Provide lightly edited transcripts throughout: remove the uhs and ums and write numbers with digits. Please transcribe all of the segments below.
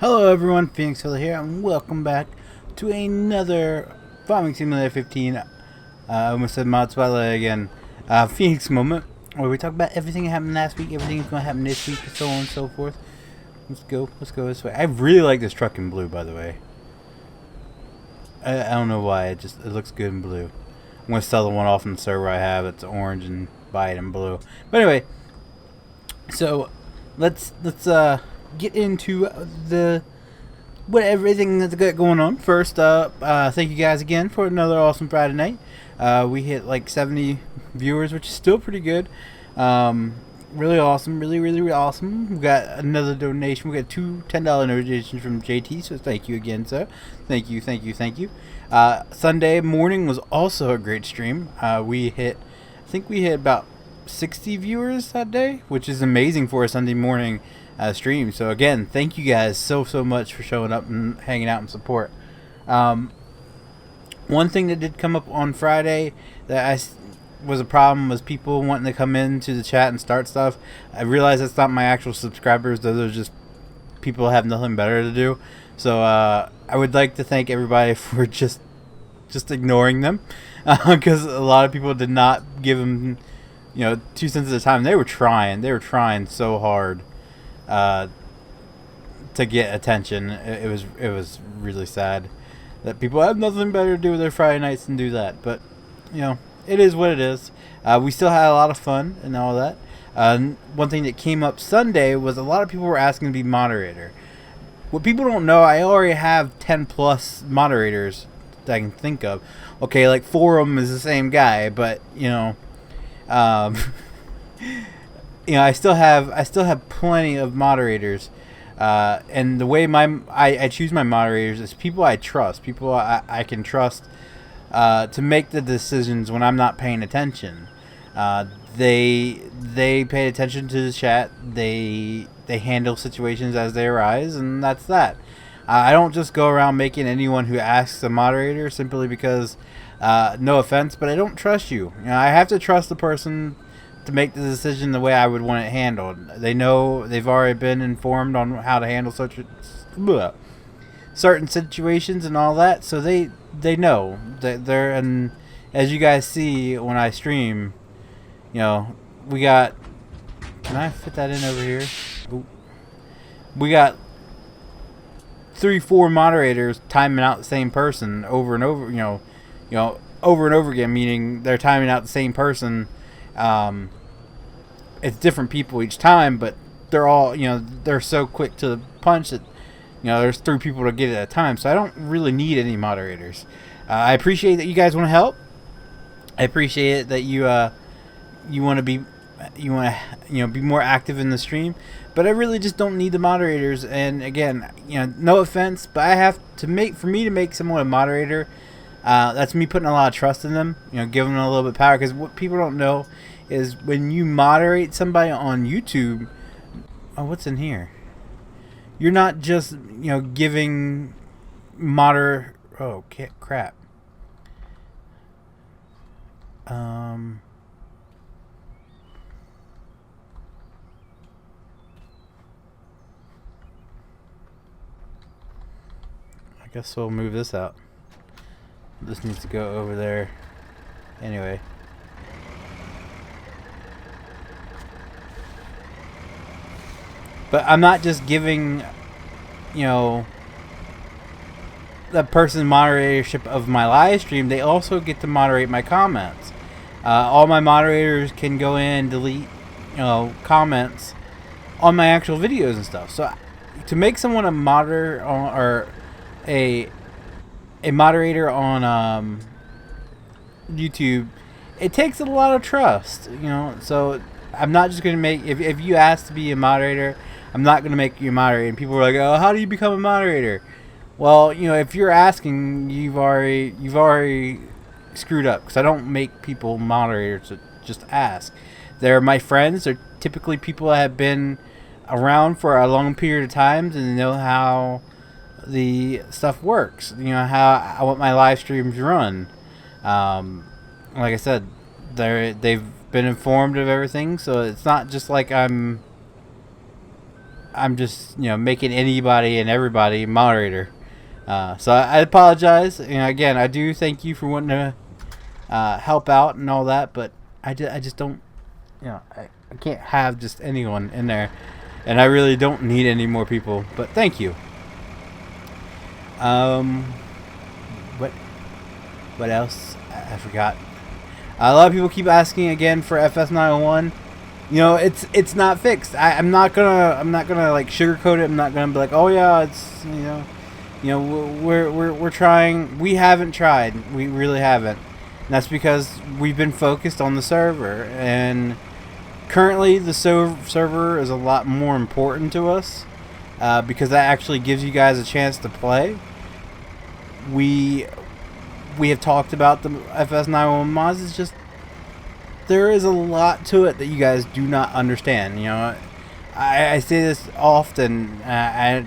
Hello everyone, Feenix here, and welcome back to another Farming Simulator 15. I almost said Mod Spotlight again. Phoenix moment, where we talk about everything that happened last week, everything that's going to happen this week, and so on and so forth. Let's go this way. I really like this truck in blue, by the way. I don't know why, it looks good in blue. I'm going to sell the one off on the server I have, it's orange, and buy it in blue. But anyway, so let's get into everything that's got going on. First up, thank you guys again for another awesome Friday night. We hit like 70 viewers, which is still pretty good. Really awesome, really awesome. We got another donation. We got two $10 donations from JT, so thank you again, sir. Thank you. Sunday morning was also a great stream. I think we hit about 60 viewers that day, which is amazing for a Sunday morning stream. So again, thank you guys so much for showing up and hanging out and support. One thing that did come up on Friday that was a problem was people wanting to come into the chat and start stuff. I realize that's not my actual subscribers; those are just people who have nothing better to do. So I would like to thank everybody for just ignoring them, because a lot of people did not give them 2 cents at a time. They were trying so hard to get attention. It was really sad that people have nothing better to do with their Friday nights than do that. But it is what it is. We still had a lot of fun and all that. One thing that came up Sunday was a lot of people were asking to be moderator. What people don't know, I already have 10 plus moderators that I can think of. Okay, like 4 of them is the same guy, but I still have plenty of moderators, and the way I choose my moderators is people I trust, people I can trust to make the decisions when I'm not paying attention. They pay attention to the chat. They handle situations as they arise, and that's that. I don't just go around making anyone who asks a moderator simply because, no offense, but I don't trust you. I have to trust the person to make the decision the way I would want it handled. They've already been informed on how to handle certain situations and all that, so they know that they're. And as you guys see when I stream, we got. Can I fit that in over here? Ooh. We got 3-4 moderators timing out the same person over and over. Over and over again, meaning they're timing out the same person. It's different people each time, but they're all, they're so quick to the punch that, there's 3 people to get it at a time. So I don't really need any moderators. I appreciate that you guys want to help. I appreciate it that you want to be more active in the stream. But I really just don't need the moderators. And again, no offense, but I have to for me to make someone a moderator. That's me putting a lot of trust in them, giving them a little bit of power. Because what people don't know is when you moderate somebody on YouTube, what's in here? You're not just, giving oh, crap. I guess we'll move this out. This needs to go over there. Anyway. But I'm not just giving, the person moderatorship of my live stream. They also get to moderate my comments. All my moderators can go in and delete, comments on my actual videos and stuff. So to make someone a moderator or a moderator on YouTube, it takes a lot of trust, So I'm not just gonna make if you ask to be a moderator, I'm not gonna make you a moderator. And people are like, "Oh, how do you become a moderator?" Well, if you're asking, you've already screwed up, because I don't make people moderators to just ask. They're my friends. They're typically people that have been around for a long period of time and know how the stuff works. How I want my live streams run. Like I said, they've been informed of everything, so it's not just like I'm I'm just making anybody and everybody moderator. So I apologize. Again, I do thank you for wanting to help out and all that, but I just don't. I can't have just anyone in there, and I really don't need any more people. But thank you. What else? I forgot. A lot of people keep asking again for FS901. It's not fixed. I'm not gonna like sugarcoat it. I'm not gonna be like, oh yeah, it's we're trying. We haven't tried. We really haven't. And that's because we've been focused on the server, and currently the server is a lot more important to us because that actually gives you guys a chance to play. We have talked about the FS901 mods. It's just there is a lot to it that you guys do not understand. I say this often. I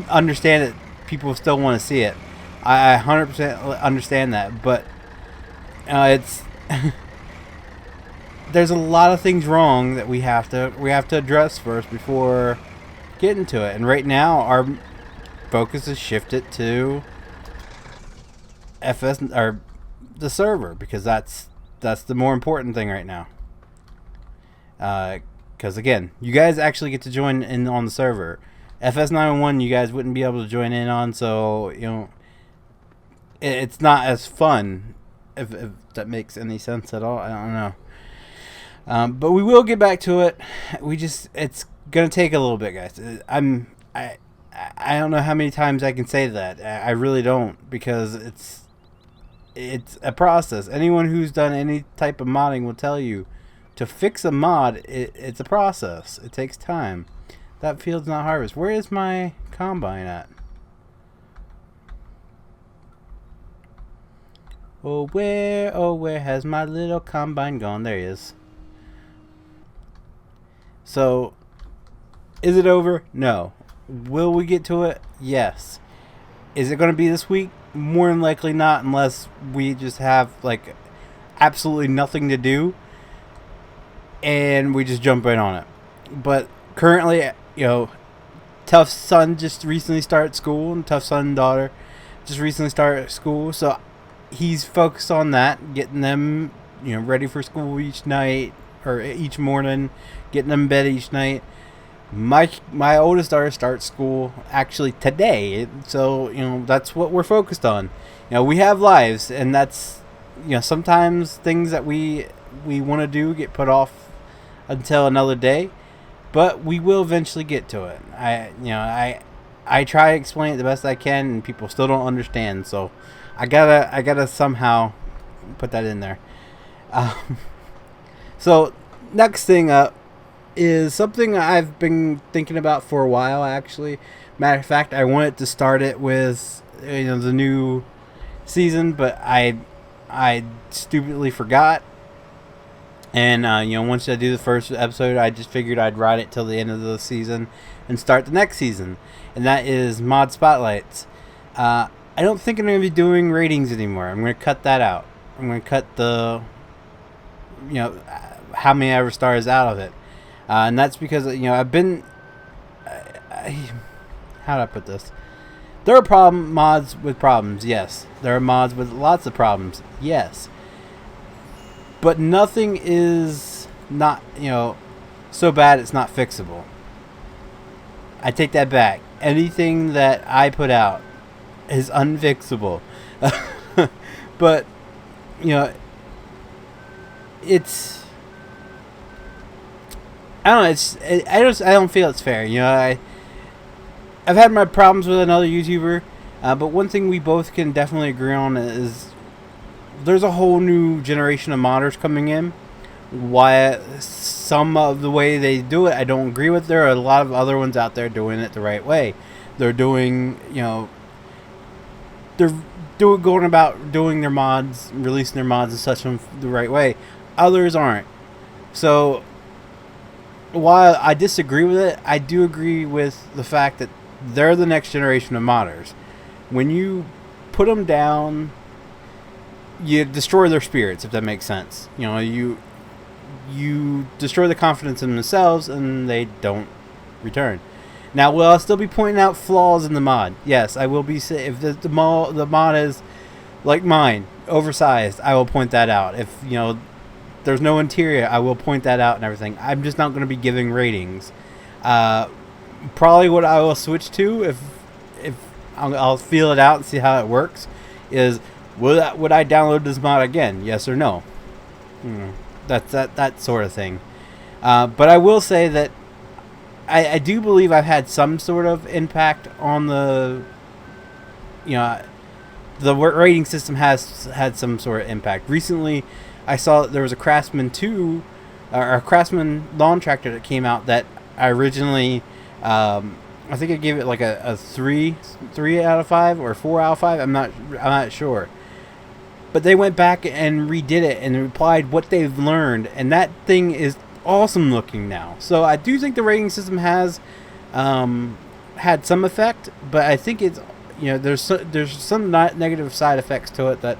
understand that people still want to see it. I 100% understand that, but it's there's a lot of things wrong that we have to address first before getting to it. And right now, our focus is shifted to the server, because that's the more important thing right now. Because again, you guys actually get to join in on the server. FS901 you guys wouldn't be able to join in on, so it's not as fun, if that makes any sense at all. I don't know. But we will get back to it. It's gonna take a little bit, guys. I don't know how many times I can say that. I really don't, because it's a process. Anyone who's done any type of modding will tell you, to fix a mod, it's a process. It takes time. That field's not harvest. Where is my combine at? Oh, where has my little combine gone? There he is. So, is it over? No. Will we get to it? Yes. Is it going to be this week? More than likely not, unless we just have like absolutely nothing to do and we just jump in on it. But currently, Tough Son just recently started school, and Tough Son and daughter just recently started school, so he's focused on that, getting them ready for school each night or each morning, getting them in bed each night. My oldest daughter starts school actually today, so that's what we're focused on. We have lives, and that's sometimes things that we want to do get put off until another day, but we will eventually get to it. I try to explain it the best I can, and people still don't understand, so I gotta somehow put that in there. So next thing up is something I've been thinking about for a while, actually. Matter of fact, I wanted to start it with the new season, but I stupidly forgot. And once I do the first episode, I just figured I'd ride it till the end of the season and start the next season, and that is mod spotlights. I don't think I'm going to be doing ratings anymore. I'm going to cut that out. I'm going to cut the how many ever stars out of it. And that's because I've been how do I put this? There are mods with problems, yes. There are mods with lots of problems, yes. But nothing is not so bad it's not fixable. I take that back. Anything that I put out is unfixable. But it's I don't know. I don't feel it's fair. I've had my problems with another YouTuber, but one thing we both can definitely agree on is there's a whole new generation of modders coming in. Why some of the way they do it I don't agree with. There are a lot of other ones out there doing it the right way. They're doing going about doing their mods, releasing their mods and such in the right way. Others aren't. So while I disagree with it, I do agree with the fact that they're the next generation of modders. When you put them down, you destroy their spirits, if that makes sense. You destroy the confidence in themselves, and they don't return. Now, will I still be pointing out flaws in the mod? Yes, I will be. If the mod is like mine, oversized, I will point that out. If there's no interior, I will point that out and everything. I'm just not going to be giving ratings. Probably what I will switch to, if I'll feel it out and see how it works, is would I download this mod again? Yes or no? That's that sort of thing. But I will say that I do believe I've had some sort of impact on the rating system has had some sort of impact. Recently, I saw there was a Craftsman 2 or a Craftsman lawn tractor that came out that I originally I think I gave it like a 3 out of 5 or 4 out of 5. I'm not sure. But they went back and redid it and replied what they've learned, and that thing is awesome looking now. So I do think the rating system has had some effect, but I think it's there's some negative side effects to it that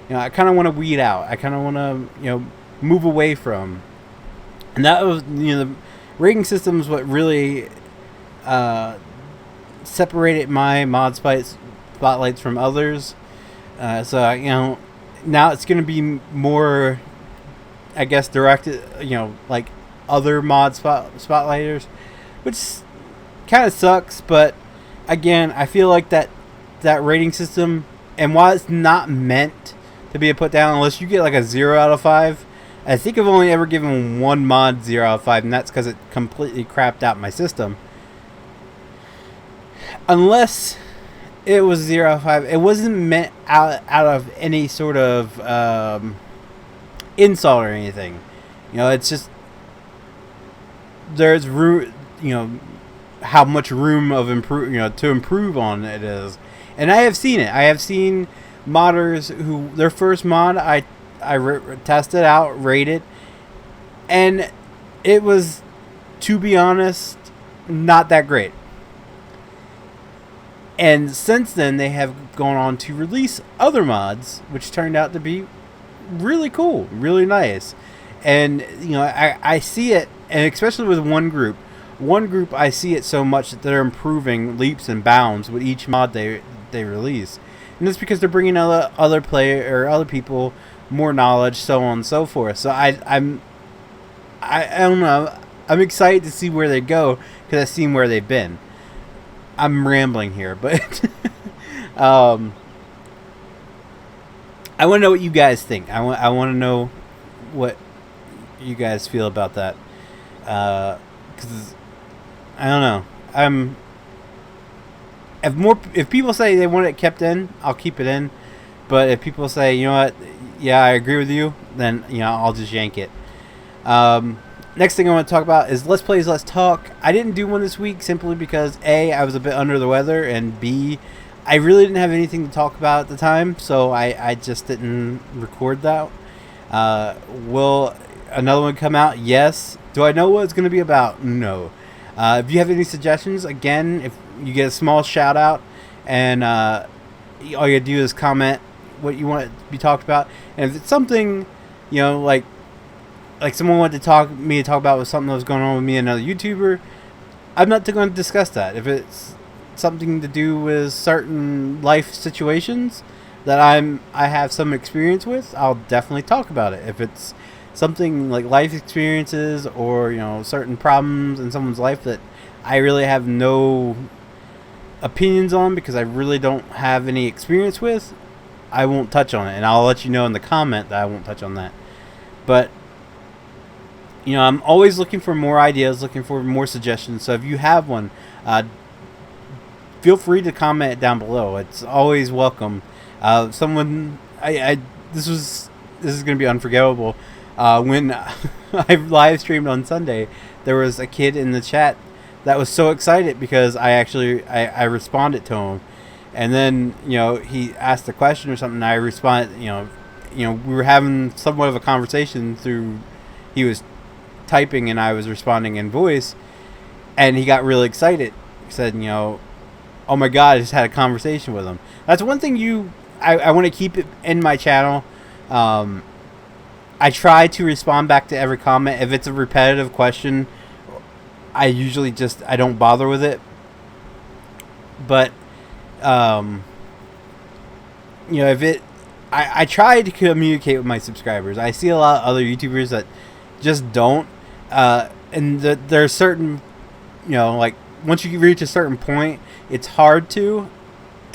I kind of want to weed out. I kind of want to move away from, and that was the rating system is what really separated my mod spotlights from others. So now it's going to be more, I guess, directed, like other mod spotlighters, which kind of sucks. But again, I feel like that rating system, and while it's not meant to be a put down, unless you get like a 0 out of 5, I think I've only ever given one mod 0 out of 5, and that's because it completely crapped out my system. Unless it was 0 out of 5, it wasn't meant out of any sort of insult or anything. It's just there's room, how much room of to improve on it is. And I have seen it. I have seen modders who their first mod I tested out, rated, and it was, to be honest, not that great. And since then, they have gone on to release other mods, which turned out to be really cool, really nice. And I see it, and especially with one group, I see it so much that they're improving leaps and bounds with each mod they release, and it's because they're bringing other player or other people more knowledge, so on and so forth. So I don't know. I'm excited to see where they go because I've seen where they've been. I'm rambling here, but I want to know what you guys think. I want to know what you guys feel about that. Because I don't know. If people say they want it kept in, I'll keep it in. But if people say, you know what, yeah, I agree with you, then I'll just yank it. Next thing I want to talk about is Let's Plays, Let's Talk. I didn't do one this week simply because A, I was a bit under the weather, and B, I really didn't have anything to talk about at the time, so I just didn't record that. Will another one come out? Yes. Do I know what it's going to be about? No. If you have any suggestions, again, if you get a small shout out, and all you gotta do is comment what you want it to be talked about, and if it's something, like someone wanted to talk about with something that was going on with me and another YouTuber, I'm not going to discuss that. If it's something to do with certain life situations that I have some experience with, I'll definitely talk about it. If it's something like life experiences or certain problems in someone's life that I really have no opinions on because I really don't have any experience with, I won't touch on it, and I'll let you know in the comment that I won't touch on that. But I'm always looking for more ideas, looking for more suggestions. So if you have one, feel free to comment it down below. It's always welcome. This is going to be unforgettable. When I live streamed on Sunday, there was a kid in the chat that was so excited because I responded to him, and then he asked a question or something. And I responded. We were having somewhat of a conversation through. He was typing and I was responding in voice, and he got really excited. He said, "Oh my God, I just had a conversation with him." That's one thing I want to keep it in my channel. I try to respond back to every comment. If it's a repetitive question I usually just I don't bother with it. But you know, if it, I try to communicate with my subscribers. I see a lot of other YouTubers that just don't, and there are certain, you know, like once you reach a certain point, it's hard to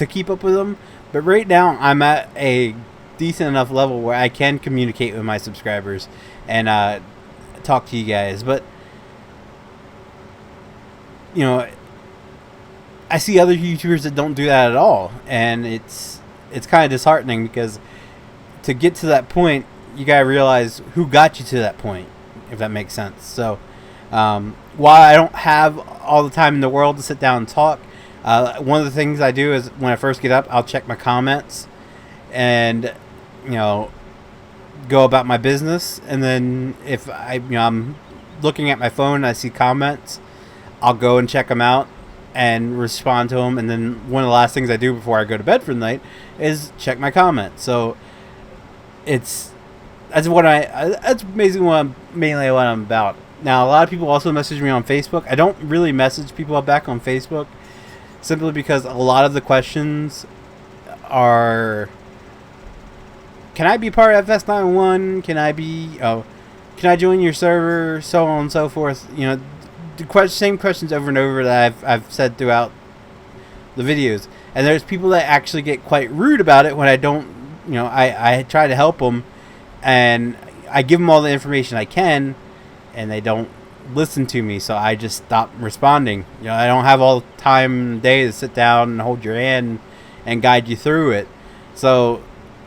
keep up with them. But right now, I'm at a decent enough level where I can communicate with my subscribers and talk to you guys. But you know, I see other YouTubers that don't do that at all, and it's kind of disheartening, because to get to that point, you gotta realize who got you to that point, if that makes sense. So while I don't have all the time in the world to sit down and talk, one of the things I do is when I first get up, I'll check my comments and, you know, go about my business. And then if I'm looking at my phone and I see comments, I'll go and check them out and respond to them. And then one of the last things I do before I go to bed for the night is check my comments. So that's basically mainly what I'm about. Now, a lot of people also message me on Facebook. I don't really message people back on Facebook, simply because a lot of the questions are, can I be part of FS91? Can I join your server? So on and so forth. You know, the same questions over and over that I've said throughout the videos. And there's people that actually get quite rude about it when I don't, you know, I try to help them and I give them all the information I can, and they don't listen to me, so I just stop responding. You know, I don't have all the time in the day to sit down and hold your hand and guide you through it. So,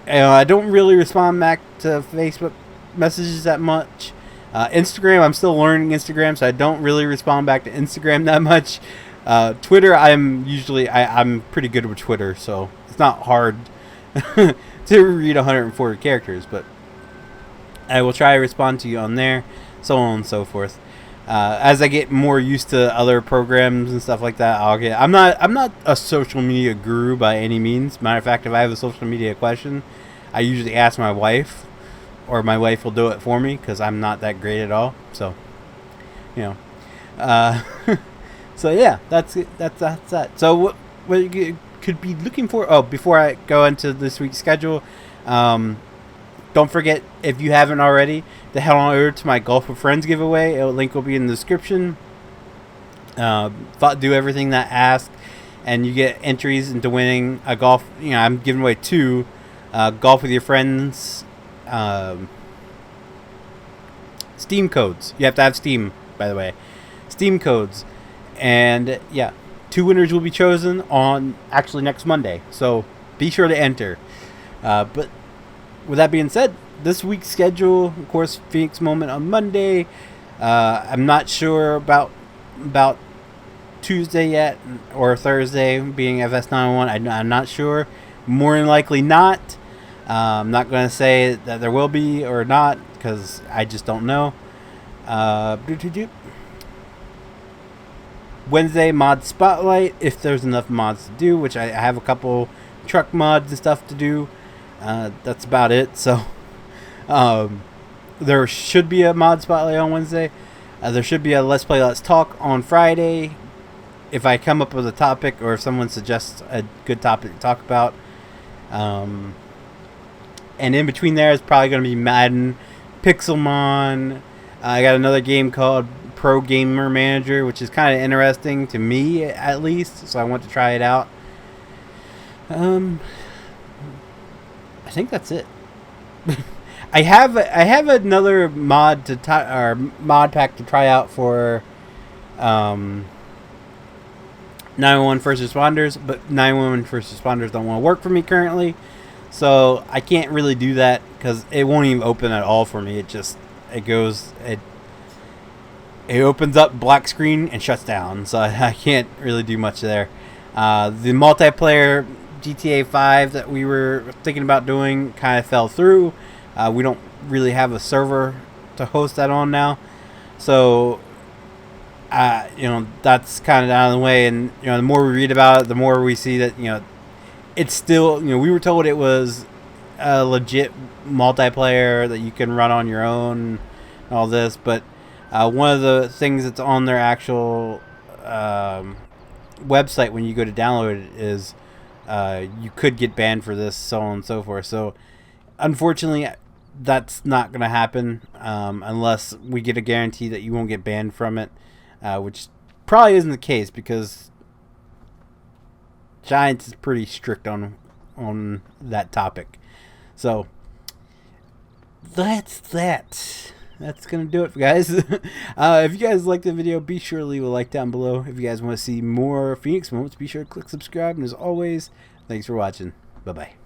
you know, I don't really respond back to Facebook messages that much. Instagram, I'm still learning Instagram, so I don't really respond back to Instagram that much. Twitter, I'm pretty good with Twitter, so it's not hard to read 140 characters, but I will try to respond to you on there, so on and so forth. As I get more used to other programs and stuff like that, I'm not a social media guru by any means. Matter of fact, if I have a social media question, I usually ask my wife, or my wife will do it for me, because I'm not that great at all. So, you know, so yeah, that's it. That's that. So what you could be looking for? Oh, before I go into this week's schedule, don't forget, if you haven't already, to head on over to my Golf with Friends giveaway. A link will be in the description. Do everything that asked, and you get entries into winning a golf. You know, I'm giving away 2 Golf with Your Friends Steam codes. You have to have Steam, by the way. Steam codes. And yeah, 2 winners will be chosen on actually next Monday. So be sure to enter. But with that being said, this week's schedule, of course, Feenix Moment on Monday. I'm not sure about Tuesday yet, or Thursday being FS91. I'm not sure. More than likely not. I'm not going to say that there will be or not, because I just don't know. Wednesday, mod spotlight, if there's enough mods to do, which I have a couple truck mods and stuff to do. That's about it. So there should be a mod spotlight on Wednesday. There should be a Let's Play Let's Talk on Friday, if I come up with a topic, or if someone suggests a good topic to talk about. And in between there is probably going to be Madden, Pixelmon. I got another game called Pro Gamer Manager, which is kind of interesting to me, at least, so I want to try it out. I think that's it. I have another mod mod pack to try out for 911 first responders, but 911 first responders don't want to work for me currently, so I can't really do that because it won't even open at all for me. It opens up black screen and shuts down, so I can't really do much there. The multiplayer GTA 5 that we were thinking about doing kind of fell through. We don't really have a server to host that on now, so you know, that's kind of out of the way. And you know, the more we read about it, the more we see that, you know, it's still, you know, we were told it was a legit multiplayer that you can run on your own and all this, but One of the things that's on their actual website when you go to download it is you could get banned for this, so on and so forth. So unfortunately, that's not going to happen unless we get a guarantee that you won't get banned from it, which probably isn't the case because Giants is pretty strict on that topic. So that's that. That's going to do it, guys. If you guys liked the video, be sure to leave a like down below. If you guys want to see more Feenix moments, be sure to click subscribe. And as always, thanks for watching. Bye-bye.